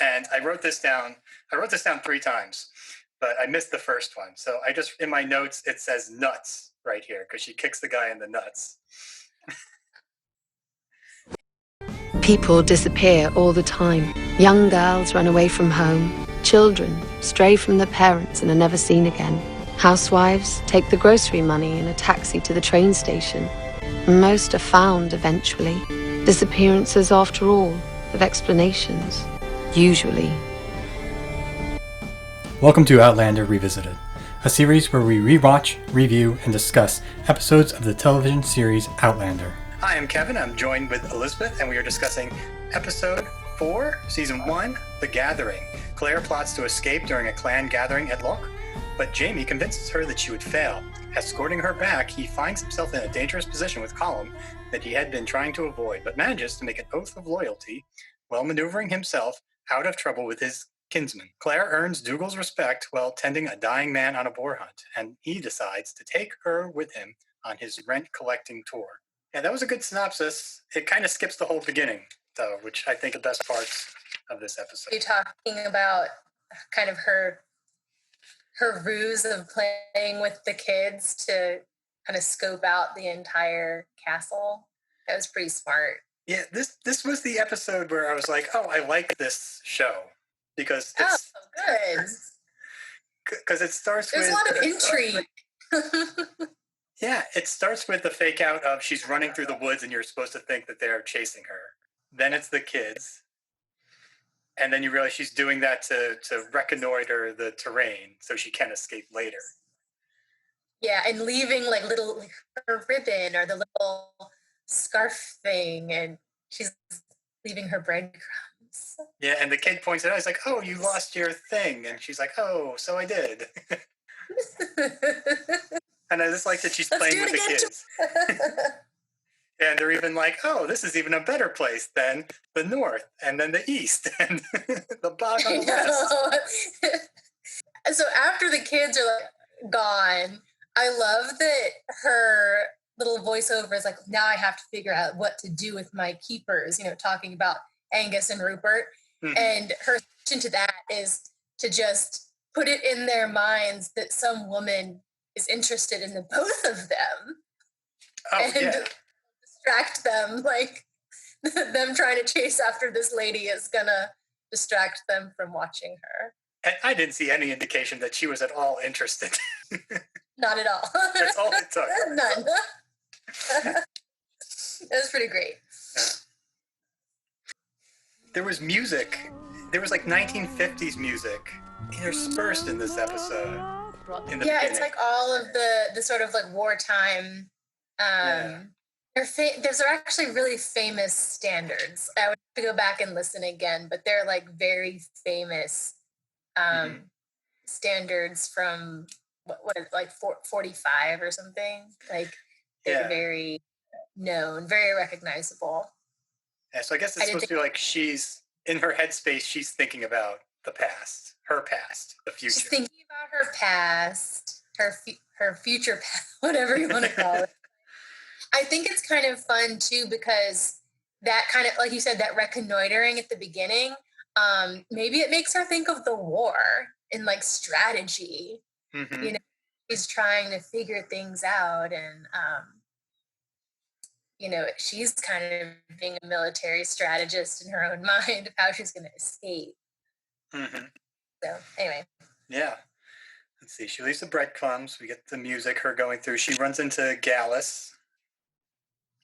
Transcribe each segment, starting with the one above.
And I wrote this down 3 times, but I missed the first one. So I just, in my notes, it says nuts right here because she kicks the guy in the nuts. People disappear all the time. Young girls run away from home. Children stray from their parents and are never seen again. Housewives take the grocery money in a taxi to the train station. Most are found eventually. Disappearances, after all, have explanations. Usually. Welcome to Outlander Revisited, a series where we rewatch, review, and discuss episodes of the television series Outlander. Hi, I'm Kevin. I'm joined with Elizabeth, and we are discussing episode 4, season 1, The Gathering. Claire plots to escape during a clan gathering at Loch, but Jamie convinces her that she would fail. Escorting her back, he finds himself in a dangerous position with Colm that he had been trying to avoid, but manages to make an oath of loyalty while maneuvering himself out of trouble with his kinsman. Claire earns Dougal's respect while tending a dying man on a boar hunt, and he decides to take her with him on his rent-collecting tour. Yeah, that was a good synopsis. It kind of skips the whole beginning, though, which I think are the best parts of this episode. You're talking about kind of her ruse of playing with the kids to kind of scope out the entire castle. That was pretty smart. Yeah, this was the episode where I was like, oh, I like this show. Because it's good. Because it starts There's with... There's a lot of intrigue. Yeah, it starts with the fake out of she's running through the woods and you're supposed to think that they're chasing her. Then it's the kids. And then you realize she's doing that to reconnoiter the terrain so she can escape later. Yeah, and leaving like her ribbon or the little scarf thing, and she's leaving her breadcrumbs. Yeah, and the kid points it out. He's like, oh, you lost your thing. And she's like, oh, so I did. And I just like that she's playing with the kids. And they're even like, oh, this is even a better place than the north and then the east and the bog on the west. So after the kids are like gone, I love that her little voiceover is like, now I have to figure out what to do with my keepers, talking about Angus and Rupert. Mm-hmm. And her solution to that is to just put it in their minds that some woman is interested in the both of them. Oh, and yeah. Distract them, like them trying to chase after this lady is gonna distract them from watching her. And I didn't see any indication that she was at all interested. Not at all. That's all it took. None. That was pretty great. Yeah. There was music. There was like 1950s music interspersed in this episode. It's like all of the sort of like wartime. Those are actually really famous standards. I would have to go back and listen again, but they're like very famous standards from what is it, like 45 or something. Like they're very known, very recognizable. Yeah, so I guess it's supposed to be like she's in her headspace. She's thinking about the past, her past, the future. She's thinking about her past, her future past, whatever you want to call it. I think it's kind of fun too because that kind of, like you said, that reconnoitering at the beginning, maybe it makes her think of the war and like strategy. Mm-hmm. She's trying to figure things out, and she's kind of being a military strategist in her own mind of how she's going to escape. Mm-hmm. So anyway. Yeah. Let's see. She leaves the breadcrumbs. We get the music, her going through. She runs into Gallus.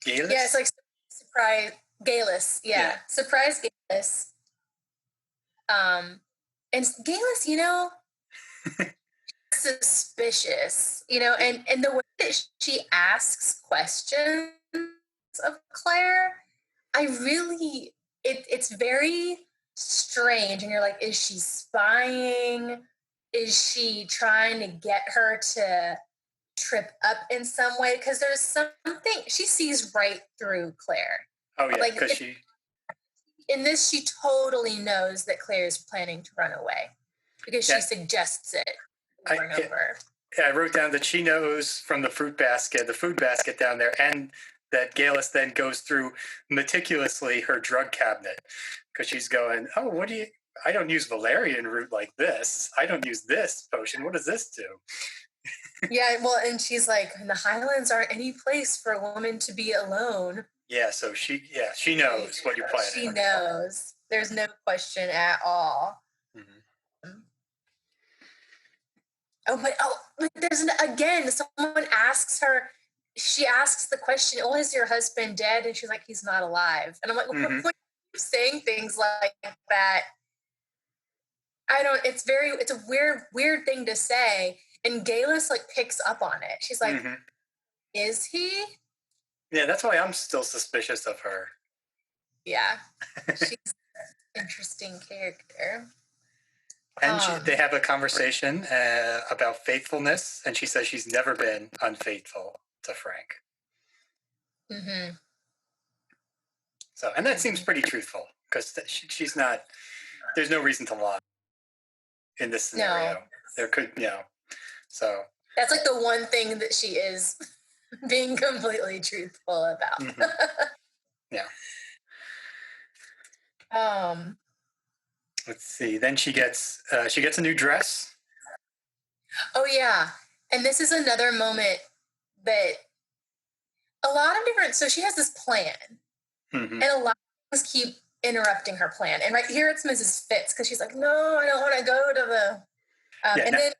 Galus? Yeah, it's like surprise Galus. Yeah. Surprise Galus. And Galus, suspicious, and the way that she asks questions of Claire, it's very strange. And you're like, is she spying? Is she trying to get her to trip up in some way? Because there's something she sees right through Claire. Oh yeah, because in this she totally knows that Claire is planning to run away because she suggests it over and over. Yeah, I wrote down that she knows from the food basket down there, and that Galus then goes through meticulously her drug cabinet because she's going, oh, what do I don't use valerian root like this. I don't use this potion. What does this do? Yeah, well, and she's like, the Highlands aren't any place for a woman to be alone. Yeah, so she knows what you're planning. She knows. There's no question at all. Mm-hmm. But there's again, someone asks her, she asks the question, "Oh, is your husband dead?" And she's like, "He's not alive." And I'm like, Mm-hmm. What are you saying things like that? It's a weird thing to say. And Galis like picks up on it. She's like, mm-hmm. Is he? Yeah, that's why I'm still suspicious of her. Yeah. She's an interesting character. And they have a conversation about faithfulness, and she says she's never been unfaithful to Frank. Mm-hmm. So, and that seems pretty truthful, because she's not, there's no reason to lie in this scenario. No. There could, so. That's like the one thing that she is being completely truthful about. Mm-hmm. Yeah. Let's see. Then she gets a new dress. Oh yeah, and this is another moment that a lot of different. So she has this plan, mm-hmm. and a lot of things keep interrupting her plan. And right here, it's Mrs. Fitz because she's like, "No, I don't want to go to the." Then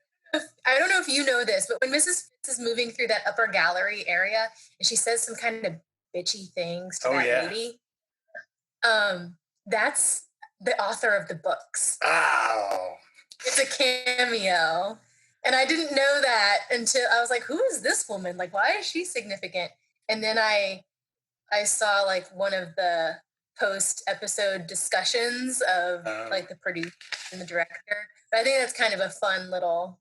I don't know if you know this, but when Mrs. Fitz is moving through that upper gallery area, and she says some kind of bitchy things to lady, that's the author of the books. Oh. It's a cameo. And I didn't know that until I was like, who is this woman? Like, why is she significant? And then I saw like one of the post-episode discussions of like the producer and the director. But I think that's kind of a fun little,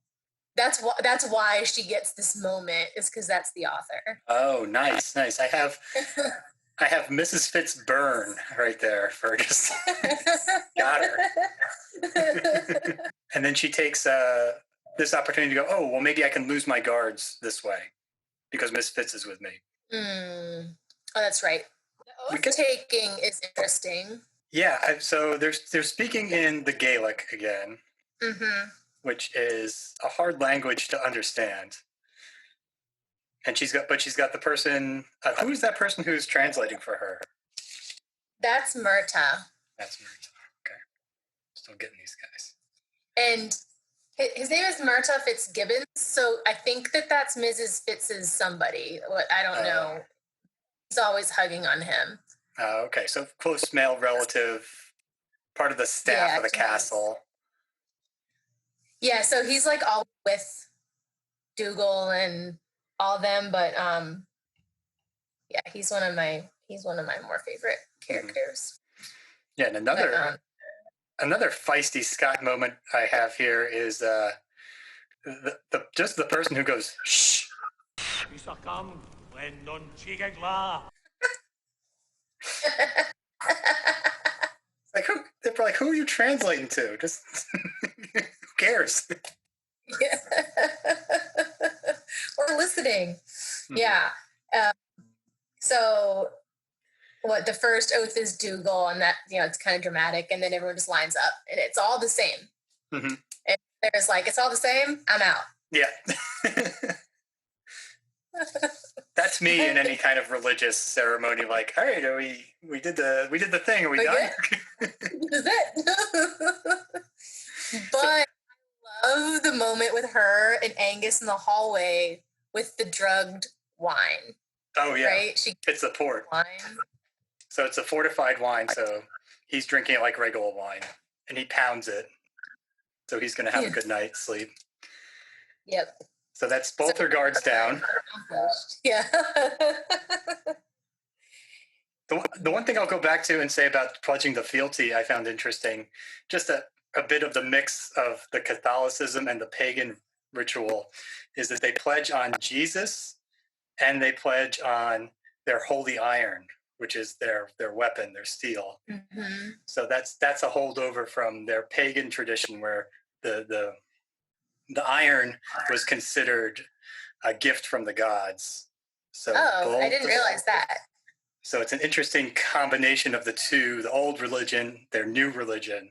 that's why she gets this moment, is because that's the author. Oh, nice. I have Mrs. Fitz burn right there for just got her. And then she takes this opportunity to go, oh, well, maybe I can lose my guards this way because Miss Fitz is with me. Oh, that's right. The oath taking is interesting. Yeah, so they're speaking in the Gaelic again, mm-hmm. which is a hard language to understand. And she's got the person. Who is that person who's translating for her? That's Murta. That's Murta. Okay, still getting these guys. And his name is Murta Fitzgibbons. So I think that's Mrs. Fitz's somebody. I don't know. He's always hugging on him. Okay, so close male relative, part of the staff of the castle. Yeah, so he's like all with Dougal and all them, but yeah, he's one of my more favorite characters. Yeah, and another feisty Scott moment I have here is just the person who goes shh. Like they're like, who are you translating to? Just who cares? Yeah. Or listening. Mm-hmm. Yeah. So what the first oath is Dougal, and that, it's kind of dramatic, and then everyone just lines up and it's all the same. Mm-hmm. And there's like, it's all the same, I'm out. Yeah. That's me in any kind of religious ceremony, like, all right, we did the thing, are we done? This is it. But I love the moment with her and Angus in the hallway with the drugged wine. Oh yeah, right? It's a port wine. So it's a fortified wine. So he's drinking it like regular wine, and he pounds it. So he's going to have a good night's sleep. Yep. So that's both her guards down. Yeah. The one thing I'll go back to and say about pledging the fealty I found interesting, just a bit of the mix of the Catholicism and the pagan ritual, is that they pledge on Jesus and they pledge on their holy iron, which is their weapon, their steel. Mm-hmm. So that's a holdover from their pagan tradition where the iron was considered a gift from the gods. So I didn't realize that. So it's an interesting combination of the two, the old religion, their new religion,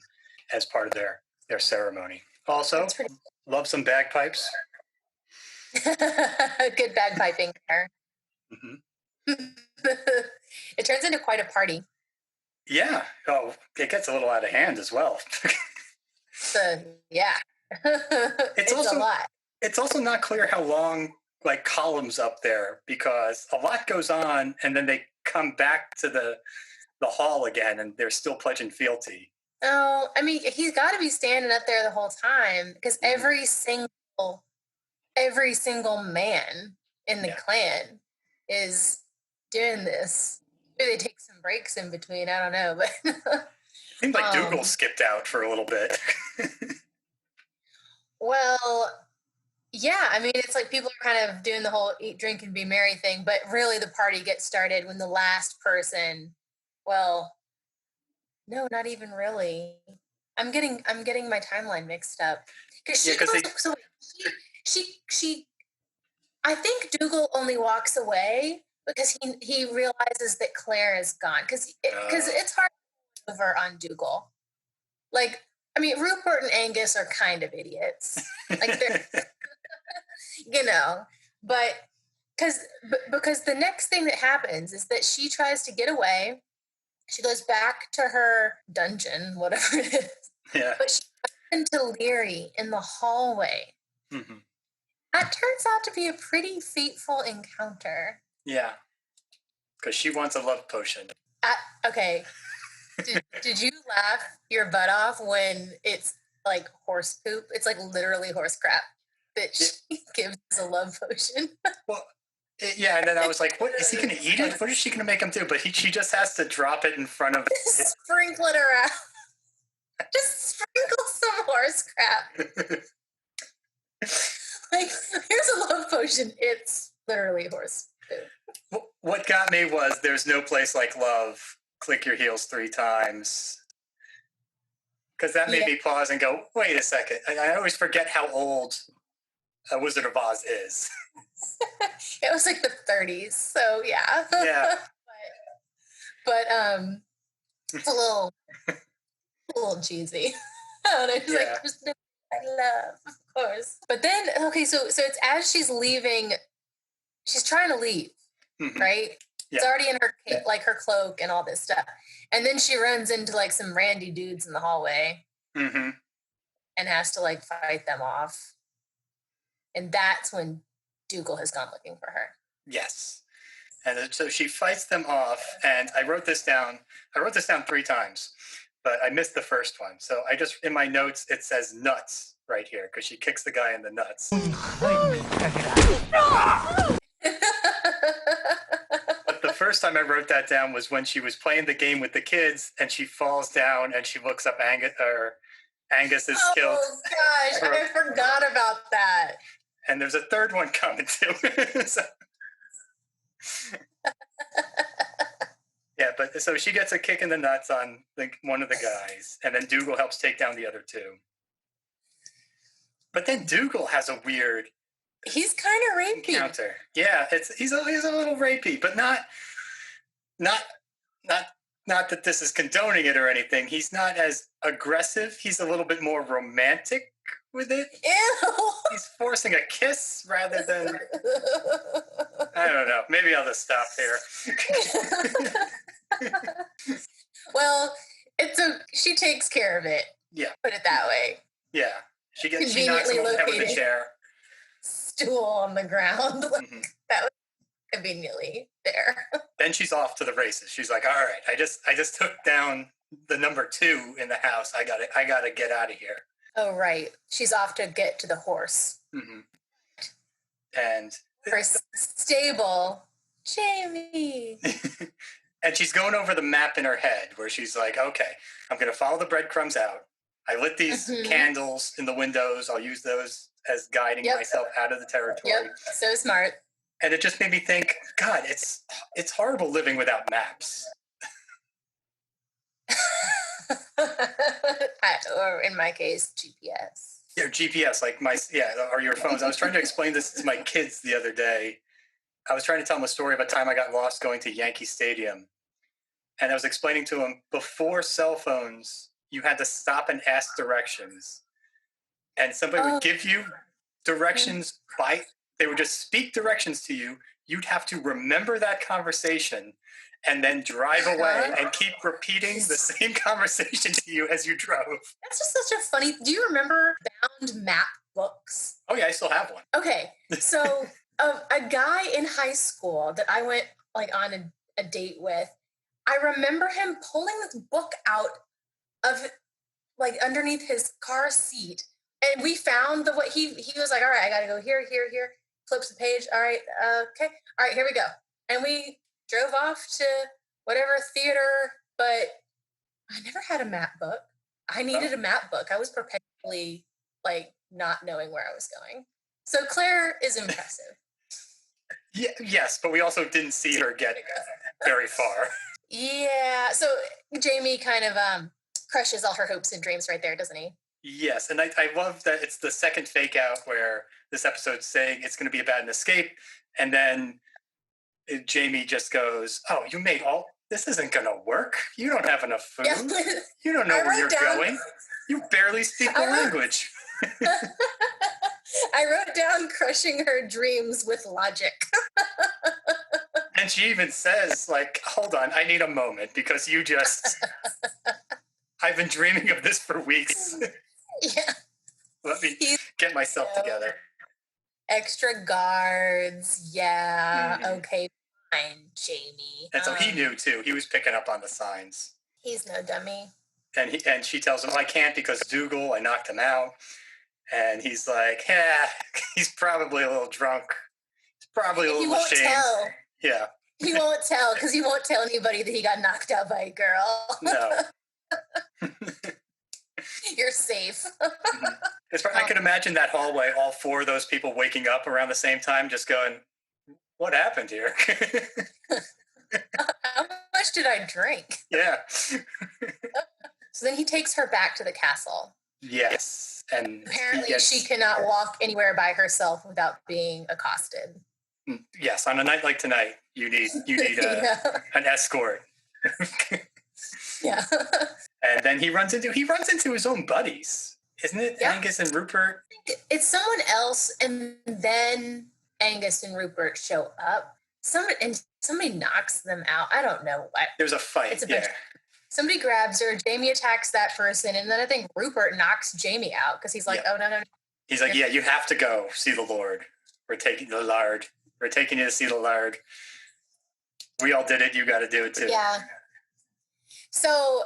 as part of their ceremony. Also, love some bagpipes. Good bagpiping there. Mm-hmm. It turns into quite a party. Yeah. Oh, it gets a little out of hand as well. Yeah. It's also a lot. It's also not clear how long like columns up there, because a lot goes on and then they come back to the hall again and they're still pledging fealty. Oh, I mean, he's got to be standing up there the whole time, because every single man in the clan is doing this. Maybe they take some breaks in between. I don't know, but it seems like Dougal skipped out for a little bit. Well, yeah. I mean, it's like people are kind of doing the whole eat, drink, and be merry thing, but really the party gets started when the last person. Well, no, not even really. I'm getting my timeline mixed up, because she I think Dougal only walks away because he realizes that Claire is gone, because it's hard to over on Dougal. Like, I mean, Rupert and Angus are kind of idiots, like they're but because the next thing that happens is that she tries to get away. She goes back to her dungeon, whatever it is. Yeah. But she runs into Leary in the hallway. Mm-hmm. That turns out to be a pretty fateful encounter. Yeah. Because she wants a love potion. Okay. Did you laugh your butt off when it's like horse poop? It's like literally horse crap that she gives as a love potion. Well, yeah, and then I was like, what, is he going to eat it? What is she going to make him do? But she just has to drop it in front of Sprinkle it around. Just sprinkle some horse crap. Like, here's a love potion. It's literally horse poop. What got me was there's no place like love. Click your heels 3 times. Because that made me pause and go, wait a second. I always forget how old a Wizard of Oz is. It was like the 30s, so yeah. Yeah. but it's a little cheesy. I don't know. It's like, there's no I love, of course. But then, okay, so it's as she's leaving, she's trying to leave, right? Yeah. It's already in her her cloak and all this stuff, and then she runs into like some randy dudes in the hallway, and has to like fight them off, and that's when Dougal has gone looking for her. Yes, and so she fights them off, and I wrote this down 3 times. But I missed the first one. So I just, in my notes, it says nuts right here because she kicks the guy in the nuts. But the first time I wrote that down was when she was playing the game with the kids and she falls down and she looks up Angus is killed. Oh gosh, I forgot about that. And there's a third one coming too. Yeah, but so she gets a kick in the nuts on one of the guys, and then Dougal helps take down the other 2. But then Dougal has a weird. He's kind of rapey. Encounter. Yeah, he's a little rapey, but not that this is condoning it or anything. He's not as aggressive. He's a little bit more romantic with it. Ew. He's forcing a kiss rather than. I don't know. Maybe I'll just stop here. Well, she takes care of it. Yeah. Put it that way. Yeah. She knocks him on the head with a chair. Stool on the ground. That was conveniently there. Then she's off to the races. She's like, all right, I just took down the number 2 in the house. I gotta get out of here. Oh, right. She's off to get to the horse. And her stable, Jamie. And she's going over the map in her head where she's like, okay, I'm going to follow the breadcrumbs out. I lit these candles in the windows. I'll use those as guiding myself out of the territory. Yep, so smart. And it just made me think, God, it's horrible living without maps. Or in my case, GPS. Yeah, GPS, or your phones. I was trying to explain this to my kids the other day. I was trying to tell them a story of a time I got lost going to Yankee Stadium. And I was explaining to them, before cell phones, you had to stop and ask directions. And somebody would give you directions they would just speak directions to you. You'd have to remember that conversation and then drive away and keep repeating the same conversation to you as you drove. That's just such a funny. Do you remember bound map books? Oh, yeah, I still have one. Okay. So a guy in high school that I went like on a date with, I remember him pulling this book out of like underneath his car seat. And we found what he was like, all right, I got to go here, flips the page. All right. Okay. All right, here we go. And we drove off to whatever theater, but I never had a map book. I needed a map book. I was perpetually like not knowing where I was going. So Claire is impressive. Yes, but we also didn't see her get very far. Yeah. So Jamie kind of crushes all her hopes and dreams right there, doesn't he? Yes, and I love that it's the second fake out where this episode's saying it's going to be about an escape, and then Jamie just goes, "Oh, you made this isn't going to work. You don't have enough food. Yeah. You don't know where you're going. You barely speak the language." I wrote down crushing her dreams with logic. And she even says, like, "Hold on, I need a moment because I've been dreaming of this for weeks." Yeah. Let me get myself together. Extra guards. Yeah. Okay, fine, Jamie. And so he knew too. He was picking up on the signs. He's no dummy. And she tells him, "I can't because Dougal, I knocked him out." And he's like, "Yeah, he's probably a little drunk. He's probably a little ashamed." He won't tell. Yeah. He won't tell because he won't tell anybody that he got knocked out by a girl. No. You're safe. I could imagine that hallway, all four of those people waking up around the same time, just going, "What happened here?" How much did I drink? Yeah. So then he takes her back to the castle. Yes. And apparently she cannot walk anywhere by herself without being accosted. Yes, on a night like tonight, you need an escort. Yeah. And then he runs into his own buddies, isn't it? Yeah. Angus and Rupert. It's someone else, and then Angus and Rupert show up. Somebody knocks them out. I don't know what. There's a fight. Somebody grabs her. Jamie attacks that person, and then I think Rupert knocks Jamie out because he's like, "Oh no." He's like, "Yeah, you have to go see the Lord. We're taking the Lard. We're taking you to see the Lard. We all did it. You got to do it too." Yeah. So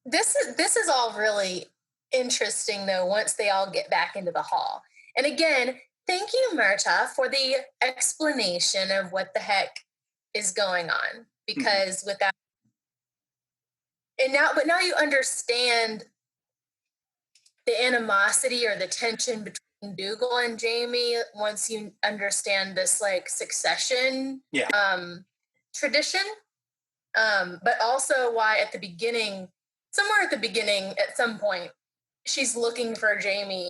this is all really interesting, though, once they all get back into the hall. And again, thank you, Myrta, for the explanation of what the heck is going on. Because with that, but now you understand the animosity or the tension between Dougal and Jamie once you understand this like succession tradition. But also why somewhere at the beginning, at some point, she's looking for Jamie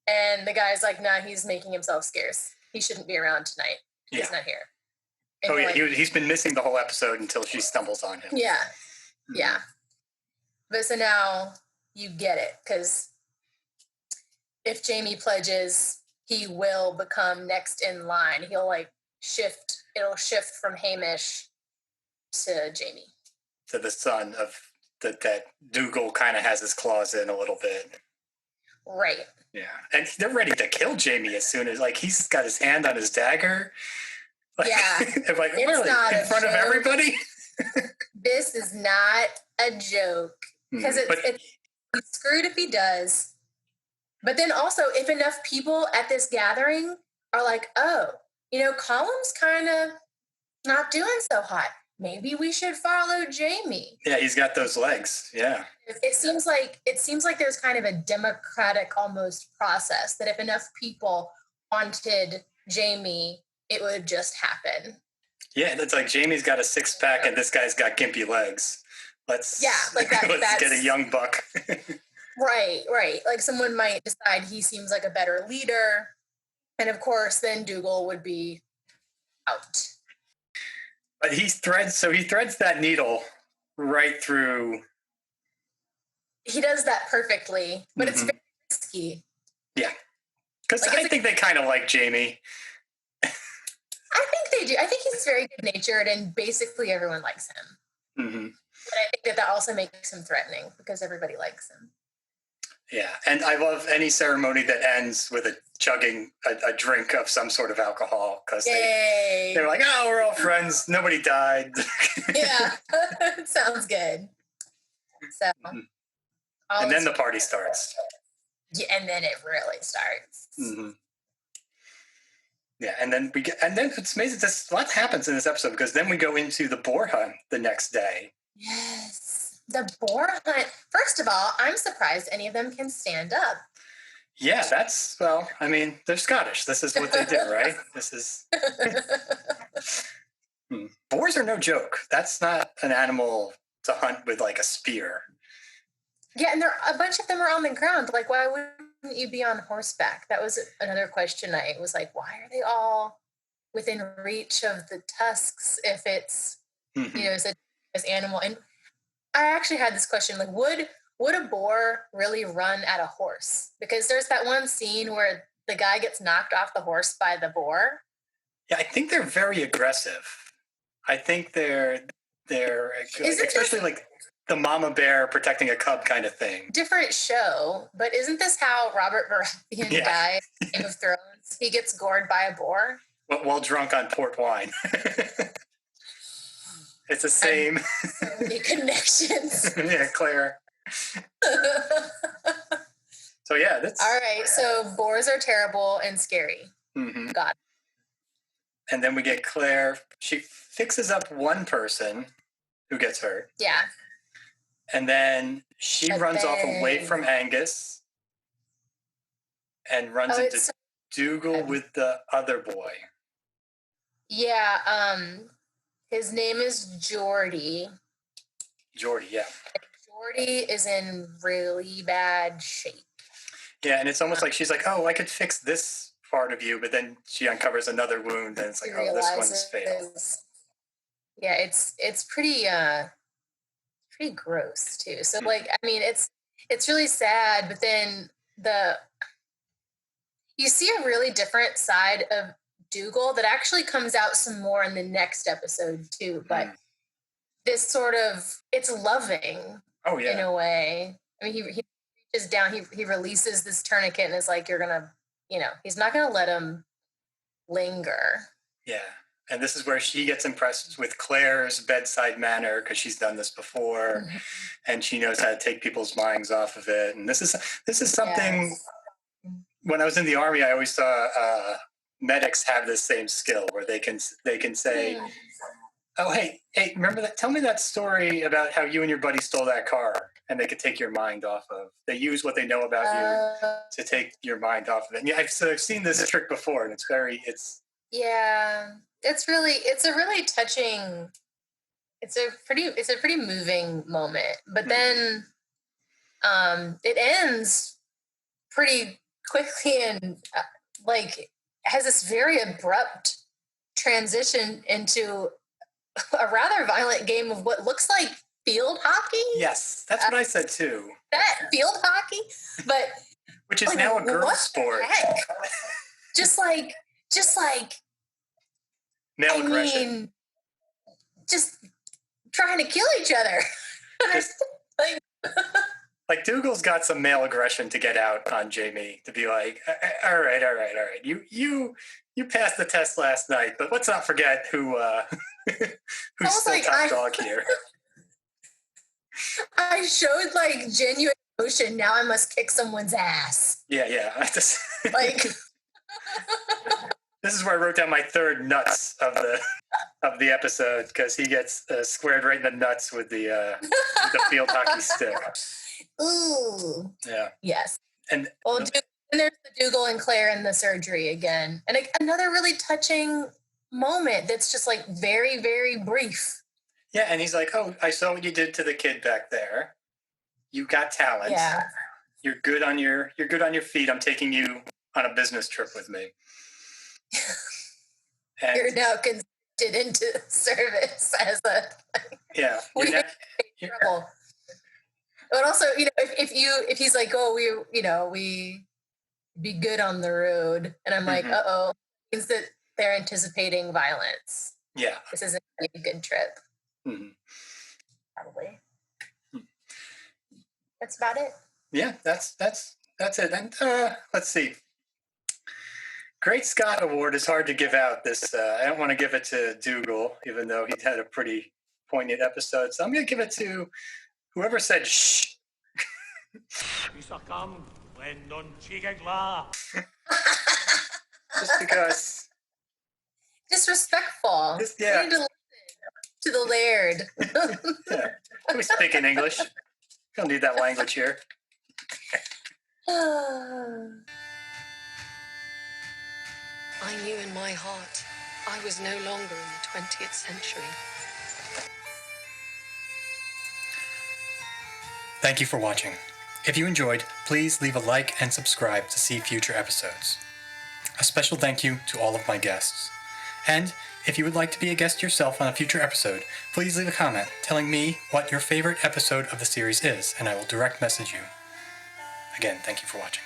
and the guy's like, "Nah, he's making himself scarce. He shouldn't be around tonight. He's not here." And he's been missing the whole episode until she stumbles on him. Yeah. Yeah. But so now you get it, because if Jamie pledges, he will become next in line. He'll it'll shift from Hamish to Jamie. To the son of that Dougal kind of has his claws in a little bit. Right. Yeah. And they're ready to kill Jamie as soon as, he's got his hand on his dagger. Yeah. Really? In front of everybody? This is not a joke. Because it's screwed if he does. But then also, if enough people at this gathering are like, "Oh, Colum's kind of not doing so hot. Maybe we should follow Jamie." Yeah, he's got those legs. Yeah. It seems like there's kind of a democratic almost process that if enough people wanted Jamie, it would just happen. Yeah, it's like Jamie's got a 6-pack and this guy's got gimpy legs. Let's get a young buck. Right. Like someone might decide he seems like a better leader. And of course, then Dougal would be out. But he threads that needle right through he does that perfectly, but it's very risky. Yeah. Because I think they kind of like Jamie. I think they do. I think he's very good-natured, and basically everyone likes him. Mm-hmm. But I think that also makes him threatening because everybody likes him. Yeah, and I love any ceremony that ends with a chugging a drink of some sort of alcohol because they're like, oh, we're all friends. Nobody died. Yeah, sounds good. So, and then the party starts. Yeah, and then it really starts. Mm-hmm. Yeah, and then it's amazing. What happens in this episode because then we go into the boar hunt the next day. Yes, the boar hunt. First of all, I'm surprised any of them can stand up. Yeah, they're Scottish. This is what they do, right? This is boars are no joke. That's not an animal to hunt with like a spear. Yeah, and a bunch of them are on the ground. Like, why wouldn't you be on horseback? That was another question. I was like, why are they all within reach of the tusks if it's this animal? And I actually had this question: like, would a boar really run at a horse? Because there's that one scene where the guy gets knocked off the horse by the boar. Yeah, I think they're very aggressive. I think they're especially like the mama bear protecting a cub kind of thing. Different show, but isn't this how Robert Baratheon died in Game of Thrones? He gets gored by a boar. While drunk on port wine. It's the same. So many connections. Yeah, Claire. So yeah, that's all right. So boars are terrible and scary. Mm-hmm. God. And then we get Claire. She fixes up one person who gets hurt. Yeah. And then she runs off away from Angus and runs into Dougal with the other boy. Yeah. His name is Geordie. Geordie, yeah. Geordie is in really bad shape. Yeah, and it's almost like she's like, oh, I could fix this part of you, but then she uncovers another wound and it's like, oh, this one's failed. Yeah, it's pretty gross too. So like, I mean, it's really sad, but then you see a really different side of Dougal that actually comes out some more in the next episode too. But this sort of, it's loving. Oh yeah. In a way. I mean, he reaches down, he releases this tourniquet and is like, you're gonna, he's not gonna let him linger. Yeah. And this is where she gets impressed with Claire's bedside manner because she's done this before, and she knows how to take people's minds off of it. And this is something. Yes. When I was in the Army, I always saw medics have this same skill where they can say, "Oh, hey, remember that? Tell me that story about how you and your buddy stole that car," and they could take your mind off of. They use what they know about you to take your mind off of it. And yeah, I've seen this trick before, and yeah. It's a really touching. It's a pretty moving moment. But then, it ends pretty quickly and has this very abrupt transition into a rather violent game of what looks like field hockey. Yes, that's what I said too. That field hockey, but which is now a girl's sport. Just like. Male aggression. Just trying to kill each other. Like Dougal's got some male aggression to get out on Jamie to be like, all right. You passed the test last night, but let's not forget who's still top dog here. I showed genuine emotion. Now I must kick someone's ass. Yeah. This is where I wrote down my third nuts of the episode because he gets squared right in the nuts with the field hockey stick. Ooh. Yeah. Yes. And there's the Dougal and Claire in the surgery again, and another really touching moment that's just very, very brief. Yeah, and he's like, "Oh, I saw what you did to the kid back there. You got talent. Yeah. You're good on your feet. I'm taking you on a business trip with me." And you're now conscripted into service as a yeah. But also, if he's like, oh, we be good on the road, and I'm like, uh-oh, means that they're anticipating violence. Yeah. This isn't a good trip. Mm-hmm. Probably. That's about it. Yeah, that's it. And let's see. Great Scott Award is hard to give out. I don't want to give it to Dougal, even though he had a pretty poignant episode. So I'm going to give it to whoever said shh. Just because. Disrespectful. Yeah. You need to listen to the laird. Yeah. We speak in English. Don't need that language here. I knew in my heart I was no longer in the 20th century. Thank you for watching. If you enjoyed, please leave a like and subscribe to see future episodes. A special thank you to all of my guests. And if you would like to be a guest yourself on a future episode, please leave a comment telling me what your favorite episode of the series is, and I will direct message you. Again, thank you for watching.